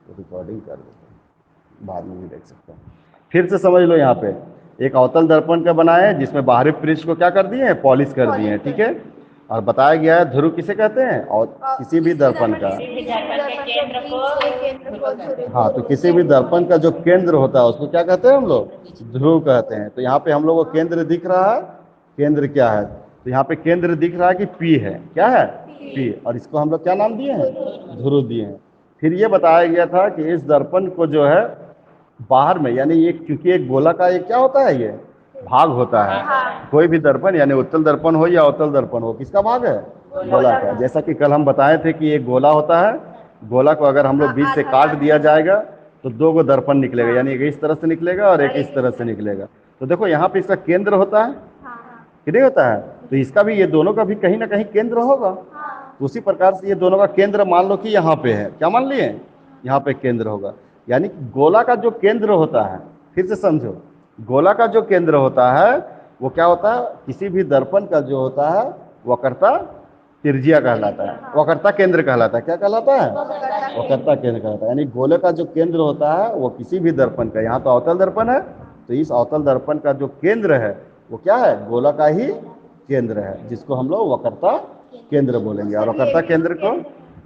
Recording कर देते हैं, बाद में भी देख सकते हैं। फिर से समझ लो, यहाँ पे एक अवतल दर्पण का बनाया है जिसमें बाहरी पृष्ठ को क्या कर दिए हैं, पॉलिश कर दिए हैं, ठीक है। और बताया गया है ध्रुव किसे कहते हैं, और किसी भी दर्पण का, हाँ, तो किसी भी दर्पण का जो केंद्र होता है उसको क्या कहते हैं हम लोग, ध्रुव कहते हैं। तो यहाँ पे हम लोग को केंद्र दिख रहा है, केंद्र क्या है, तो यहाँ पे केंद्र दिख रहा है कि पी है, क्या है, पी, और इसको हम लोग क्या नाम दिए हैं, ध्रुव दिए हैं। फिर ये बताया गया था कि इस दर्पण को जो है बाहर में, यानी ये क्योंकि एक गोला का ये क्या होता है, ये भाग होता है। कोई भी दर्पण, यानी उत्तल दर्पण हो या अवतल दर्पण हो, किसका भाग है, गोला का। जैसा कि कल हम बताए थे कि एक गोला होता है, गोला को अगर हम लोग बीच से काट दिया जाएगा तो दो गो दर्पण निकलेगा, यानी एक इस तरह से निकलेगा और एक इस तरह से निकलेगा। तो देखो यहाँ पे इसका केंद्र होता है कि नहीं होता है, तो इसका भी, ये दोनों का भी कहीं ना कहीं केंद्र होगा। तो उसी प्रकार से ये दोनों का केंद्र मान लो कि यहाँ पे है, क्या मान लिए, यहाँ पे केंद्र होगा। यानी गोला का जो केंद्र होता है, फिर से समझो, गोला का जो केंद्र होता है वो क्या होता है, किसी भी दर्पण का जो होता है वक्रता त्रिज्या कहलाता है, वक्रता केंद्र कहलाता है। क्या कहलाता है, वक्रता केंद्र कहलाता है। यानी गोले का जो केंद्र होता है वो किसी भी दर्पण का, यहाँ तो अवतल दर्पण है, तो इस अवतल दर्पण का जो केंद्र है वो क्या है, गोला का ही केंद्र है, जिसको हम लोग वक्रता केंद्र बोलेंगे। और वक्रता केंद्र को,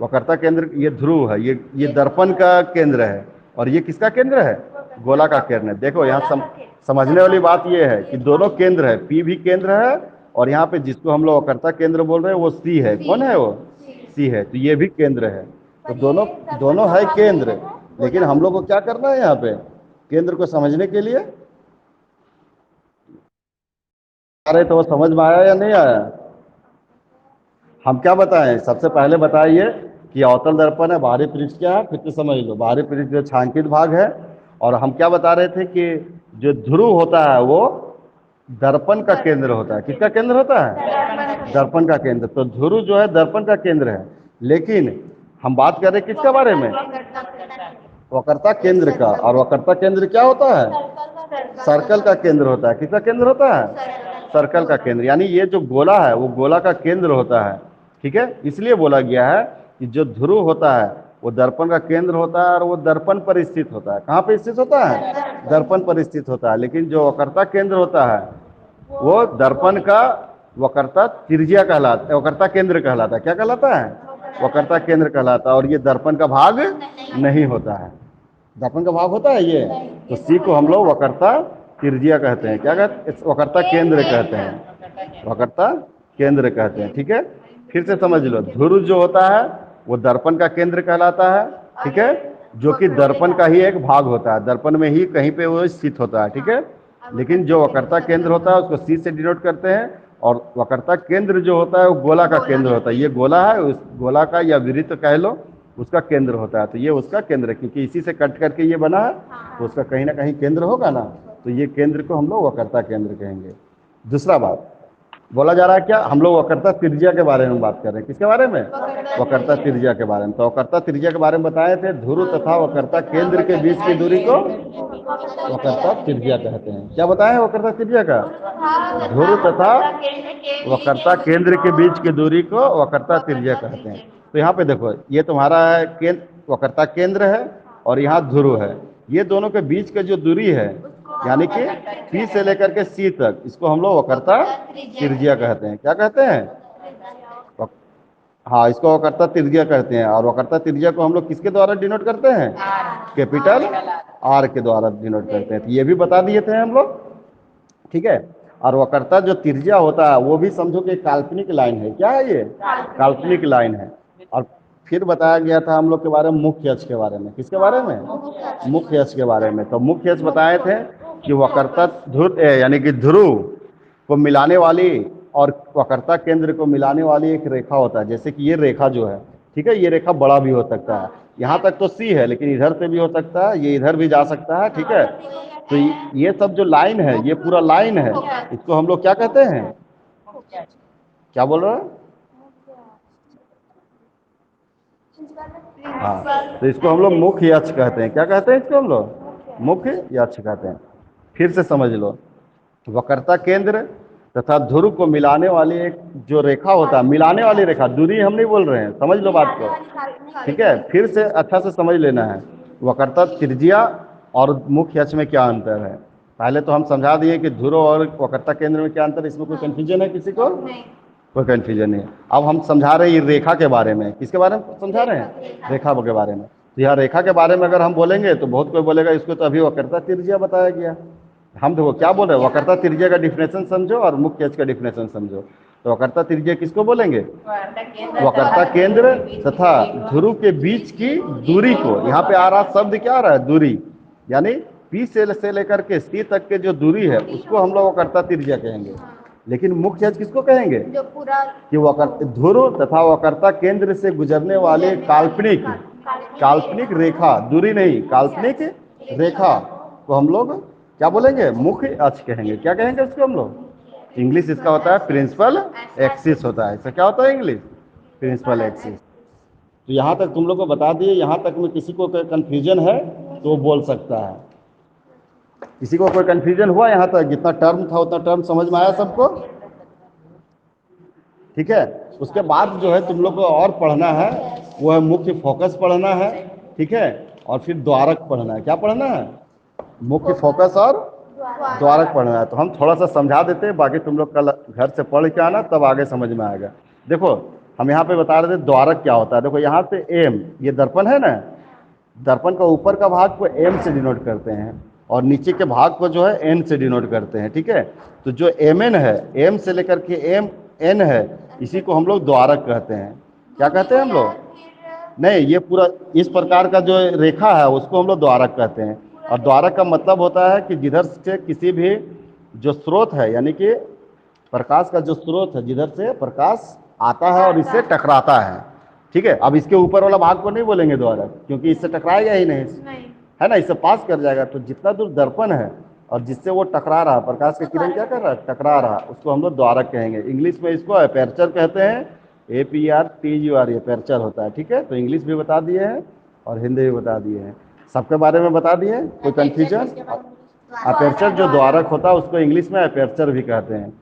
वक्रता केंद्र, ये ध्रुव है, ये दर्पण का केंद्र है, और ये किसका केंद्र है, गोला का केंद्र है। देखो यहाँ समझने वाली बात ये है कि दोनों केंद्र है, पी भी केंद्र है, और यहाँ पे जिसको हम लोग वक्रता केंद्र बोल रहे हैं वो सी है। कौन है वो, सी है, तो ये भी केंद्र है। तो दोनों दोनों है केंद्र, लेकिन हम लोग को क्या करना है, यहाँ पे केंद्र को समझने के लिए, अरे तो वो समझ में आया या नहीं आया। हम क्या बताएं, सबसे पहले बताइए कि अवतल दर्पण है, बाहरी पृष्ठ क्या है, फिर से समझ लो, बाहरी पृष्ठ जो छांकित भाग है। और हम क्या बता रहे थे कि जो ध्रुव होता है वो दर्पण का केंद्र होता है। किसका केंद्र होता है, दर्पण का केंद्र। तो ध्रुव जो है दर्पण का केंद्र है, लेकिन हम बात कर रहे हैं किसके बारे में, वक्रता केंद्र का। और वक्रता केंद्र क्या होता है, सर्कल का केंद्र होता है। किसका केंद्र होता है, सर्कल का केंद्र। यानी ये जो गोला है वो गोला का केंद्र होता है, ठीक है। इसलिए बोला गया है कि जो ध्रुव होता है वो दर्पण का केंद्र होता है, और वो दर्पण पर स्थित होता है। कहाँ पे स्थित होता है, दर्पण पर स्थित होता है। लेकिन जो वक्रता केंद्र होता है वो दर्पण का वक्रता त्रिज्या कहलाता है, वक्रता केंद्र कहलाता है। क्या कहलाता है, वक्रता केंद्र कहलाता है। और ये दर्पण का भाग नहीं होता है, दर्पण का भाग होता है ये। तो सी को हम लोग वक्रता त्रिज्या कहते हैं, क्या कहते हैं, वक्रता केंद्र कहते हैं, वक्रता केंद्र कहते हैं, ठीक है। फिर से समझ लो, ध्रुव जो होता है वो दर्पण का केंद्र कहलाता है, ठीक है, जो कि दर्पण का ही एक भाग होता है, दर्पण में ही कहीं पे वो स्थित होता है, ठीक है। लेकिन जो वक्रता केंद्र होता है उसको सी से डिनोट करते हैं, और वक्रता केंद्र जो होता है वो गोला का केंद्र होता है। ये गोला है, उस गोला का या वृत्त कह लो, उसका केंद्र होता है। तो ये उसका केंद्र है, क्योंकि इसी से कट करके ये बना है, तो उसका कहीं ना कहीं केंद्र होगा ना, तो ये केंद्र को हम लोग वक्रता केंद्र कहेंगे। दूसरा बात बोला जा रहा है क्या, हम लोग वक्रता त्रिज्या के बारे में बात कर रहे हैं। किसके बारे में, वक्रता त्रिज्या के बारे में। तो वक्रता त्रिज्या के बारे में बताए थे, ध्रुव तथा वक्रता केंद्र के बीच की दूरी को वक्रता त्रिज्या कहते हैं। क्या बताया है वक्रता त्रिज्या का, ध्रुव तथा वक्रता केंद्र के बीच की दूरी को वक्रता त्रिज्या कहते हैं। तो यहाँ पे देखो, ये तुम्हारा है केंद्र, वक्रता केंद्र है, और यहाँ ध्रुव है। ये दोनों के बीच की जो दूरी है, यानी कि पी से लेकर के सी तक, इसको हम लोग वक्रता त्रिज्या कहते हैं। क्या कहते हैं, हाँ, इसको वक्रता त्रिज्या कहते हैं। और वक्रता त्रिज्या को हम लोग किसके द्वारा डिनोट करते हैं, कैपिटल आर के द्वारा डिनोट करते हैं। तो ये भी बता दिए थे हम लोग, ठीक है। और वक्रता जो त्रिज्या होता है वो भी समझो कि काल्पनिक लाइन है। क्या है ये, काल्पनिक लाइन है। और फिर बताया गया था हम लोग के बारे में मुख्य अक्ष के बारे में। किसके बारे में, मुख्य अक्ष के बारे में। तो मुख्य अक्ष बताए थे कि वक्रता ध्रुव यानी कि ध्रुव को मिलाने वाली और वक्रता केंद्र को मिलाने वाली एक रेखा होता है। जैसे कि ये रेखा जो है, ठीक है, ये रेखा बड़ा भी हो सकता है, यहाँ तक तो सी है, लेकिन इधर से भी हो सकता है, ये इधर भी जा सकता है, ठीक है। तो ये सब जो लाइन है, ये पूरा लाइन है, इसको हम लोग क्या कहते हैं, क्या बोल रहे हैं, हाँ, तो इसको हम लोग मुख्य अक्ष कहते हैं। क्या कहते हैं इसको हम लोग, मुख्य अक्ष कहते हैं। फिर से समझ लो, वक्रता केंद्र तथा ध्रुव को मिलाने वाली एक जो रेखा होता है, मिलाने वाली रेखा, दूरी हम नहीं बोल रहे हैं, समझ लो बात को, ठीक है। फिर से अच्छा से समझ लेना है, वक्रता त्रिज्या और मुख्य अक्ष में क्या अंतर है। पहले तो हम समझा दिए कि ध्रुव और वक्रता केंद्र में क्या अंतर है, इसमें कोई कंफ्यूजन है किसी को? कोई कंफ्यूजन नहीं है। अब हम समझा रहे हैं रेखा के बारे में। किसके बारे में समझा रहे हैं? रेखा के बारे में। तो यह रेखा के बारे में अगर हम बोलेंगे तो बहुत कोई बोलेगा इसको तो अभी वक्रता त्रिज्या बताया गया। हम देखो क्या बोल रहे हैं, वक्रता त्रिज्या का डिफिनेशन समझो और मुख्य अक्ष का डिफिनेशन समझो। तो वक्रता त्रिज्या किसको बोलेंगे? वक्रता केंद्र तथा ध्रुव के बीच की दूरी को, यहाँ पे आ रहा शब्द क्या आ रहा है? दूरी, यानी पी से लेकर के सी तक के जो दूरी है उसको हम लोग वक्रता त्रिज्या कहेंगे। लेकिन मुख्य अक्ष किसको कहेंगे? जो पूरा कि वक्रता ध्रुव तथा वक्रता केंद्र से गुजरने वाले काल्पनिक रेखा, दूरी नहीं, काल्पनिक रेखा को हम लोग क्या बोलेंगे? मुख्य अक्ष कहेंगे। क्या कहेंगे उसको हम लोग? इंग्लिश इसका होता है प्रिंसिपल एक्सिस होता है। इसका क्या होता है इंग्लिश? Principal axis. तो यहाँ तक तुम लोग को बता दिए। यहाँ तक में किसी को कोई कंफ्यूजन है तो वो बोल सकता है। किसी को कोई कंफ्यूजन हुआ यहाँ तक? जितना टर्म था उतना टर्म समझ में आया सबको? ठीक है। उसके बाद जो है तुम लोग को और पढ़ना है वो है मुख्य फोकस पढ़ना है। ठीक है। और फिर द्वारक पढ़ना है। क्या पढ़ना है? मुख्य फोकस और द्वारक पढ़ना है। तो हम थोड़ा सा समझा देते हैं, बाकी तुम लोग कल घर से पढ़ के आना तब आगे समझ में आएगा। देखो हम यहाँ पे बता रहे थे द्वारक क्या होता है। देखो यहाँ पे एम, ये दर्पण है ना, दर्पण का ऊपर का भाग को एम से डिनोट करते हैं और नीचे के भाग को जो है एन से डिनोट करते हैं। ठीक है। तो जो एम एन है, एम से लेकर के एम एन है, इसी को हम लोग द्वारक कहते हैं। क्या कहते हैं हम लोग? नहीं, ये पूरा इस प्रकार का जो रेखा है उसको हम लोग द्वारक कहते हैं। और द्वारक का मतलब होता है कि जिधर से किसी भी जो स्रोत है, यानी कि प्रकाश का जो स्रोत है, जिधर से प्रकाश आता है और इससे टकराता है। ठीक है। अब इसके ऊपर वाला भाग को नहीं बोलेंगे द्वारक, क्योंकि इससे टकराएगा ही नहीं, है ना, इससे पास कर जाएगा। तो जितना दूर दर्पण है और जिससे वो टकरा रहा, प्रकाश का किरण क्या कर रहा है? टकरा रहा, उसको हम लोग द्वारक कहेंगे। इंग्लिश में इसको एपर्चर कहते हैं। APRTUR, एपर्चर होता है। ठीक है। तो इंग्लिश भी बता दिए हैं और हिंदी भी बता दिए हैं, सबके बारे में बता दिए। कोई कंफ्यूजन? अपर्चर जो द्वारक होता है उसको इंग्लिश में अपर्चर भी कहते हैं।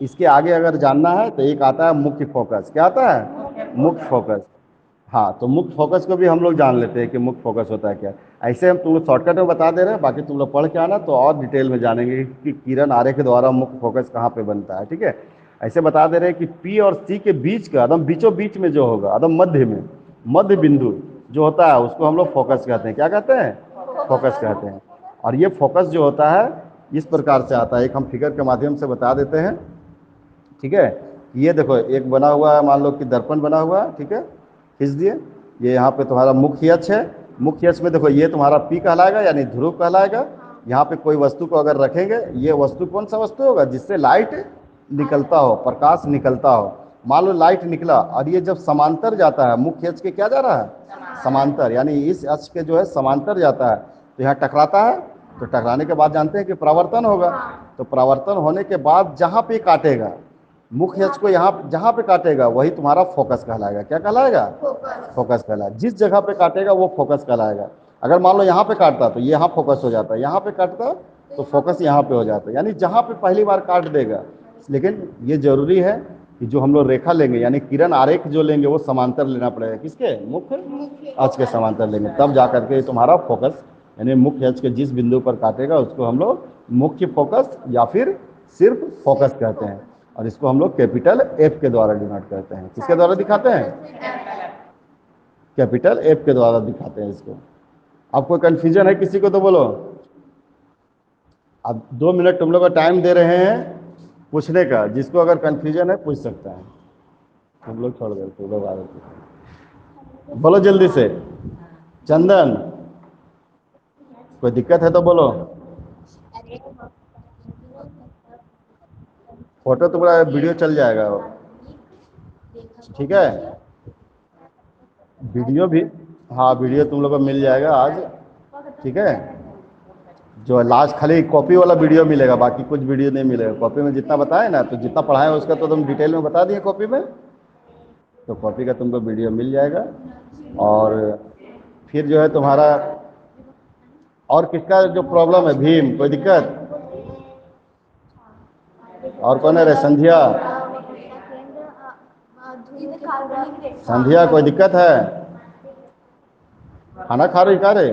इसके आगे अगर जानना है तो एक आता है मुख्य फोकस। क्या आता है? मुख्य फोकस। हाँ, तो मुख्य फोकस को भी हम लोग जान लेते हैं कि मुख्य फोकस होता है क्या। ऐसे हम तुम लोग शॉर्टकट में बता दे रहे हैं, बाकी तुम लोग पढ़ के आना तो और डिटेल में जानेंगे कि किरण आरेख के द्वारा मुख्य फोकस कहाँ पे बनता है। ठीक है। ऐसे बता दे रहे हैं कि पी और सी के बीच का एकदम बीचों बीच में जो होगा, एकदम मध्य में, मध्य बिंदु जो होता है उसको हम लोग फोकस कहते हैं। क्या कहते हैं? फोकस कहते हैं। और ये फोकस जो होता है इस प्रकार से आता है, एक हम फिगर के माध्यम से बता देते हैं। ठीक है। ये देखो एक बना हुआ है, मान लो कि दर्पण बना हुआ है। ठीक है। खींच दिए। ये यहाँ पे तुम्हारा मुख्य अक्ष है। मुख्य अक्ष में देखो ये तुम्हारा पी कहलाएगा, यानी ध्रुव कहलाएगा। यहाँ पे कोई वस्तु को अगर रखेंगे, ये वस्तु कौन सा वस्तु होगा? जिससे लाइट निकलता हो, प्रकाश निकलता हो। मान लो लाइट निकला और ये जब समांतर जाता है, मुख्य अक्ष के क्या जा रहा है? समांतर, यानी इस अक्ष के जो है समांतर जाता है तो यहाँ टकराता है। तो टकराने के बाद जानते हैं कि परावर्तन होगा। तो परावर्तन होने के बाद जहाँ पे काटेगा, मुख्य अक्ष को यहाँ जहाँ पे काटेगा वही तुम्हारा फोकस कहलाएगा। क्या कहलाएगा? फोकस कहलाएगा। जिस जगह पे काटेगा वो फोकस कहलाएगा। अगर मान लो यहाँ पे काटता तो यहाँ फोकस हो जाता है, यहाँ पे काटता तो फोकस यहाँ पे हो जाता है, यानी जहाँ पे पहली बार काट देगा। लेकिन ये जरूरी है कि जो हम लोग रेखा लेंगे, यानी किरण आरेख जो लेंगे, वो समांतर लेना पड़ेगा। किसके? मुख्य अक्ष के समांतर लेंगे, तब जा करके तुम्हारा फोकस, यानी मुख्य अक्ष के जिस बिंदु पर काटेगा उसको हम लोग मुख्य फोकस या फिर सिर्फ फोकस कहते हैं। और इसको हम लोग कैपिटल एफ के द्वारा डिनोट करते हैं। किसके द्वारा दिखाते हैं? कैपिटल एफ के द्वारा दिखाते हैं इसको। अब कोई कंफ्यूजन है किसी को तो बोलो। अब 2 मिनट तुम लोग को टाइम दे रहे हैं पूछने का, जिसको अगर कंफ्यूजन है पूछ सकता है। तुम लोग छोड़ दो, तुम लोग आ रहे, बोलो जल्दी से। चंदन, कोई दिक्कत है तो बोलो। फोटो तुम्हारा वीडियो चल जाएगा। ठीक है। वीडियो भी, हाँ वीडियो तुम लोग को मिल जाएगा आज। ठीक है। जो लास्ट खाली कॉपी वाला वीडियो मिलेगा, बाकी कुछ वीडियो नहीं मिलेगा। कॉपी में जितना बताए ना, तो जितना पढ़ाए उसका तो तुम डिटेल में बता दिए कॉपी में, तो कॉपी का तुमको वीडियो मिल जाएगा। और फिर जो है तुम्हारा और किसका जो प्रॉब्लम है, भीम, कोई दिक्कत? और कौन है रे? संध्या, संध्या कोई दिक्कत है? खाना खा रही, खा रहे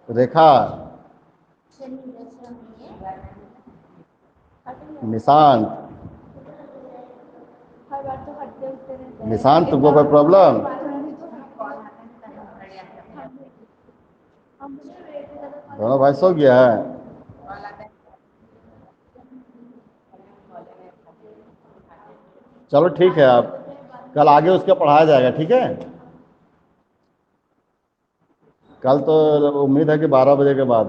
रेखा, निशांत, निशांत तुमको कोई प्रॉब्लम? दोनों भाई सो गया है? चलो ठीक है, आप कल आगे उसके पढ़ाया जाएगा, ठीक है? कल तो उम्मीद है कि 12 बजे के बाद।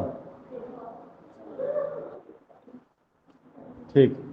ठीक।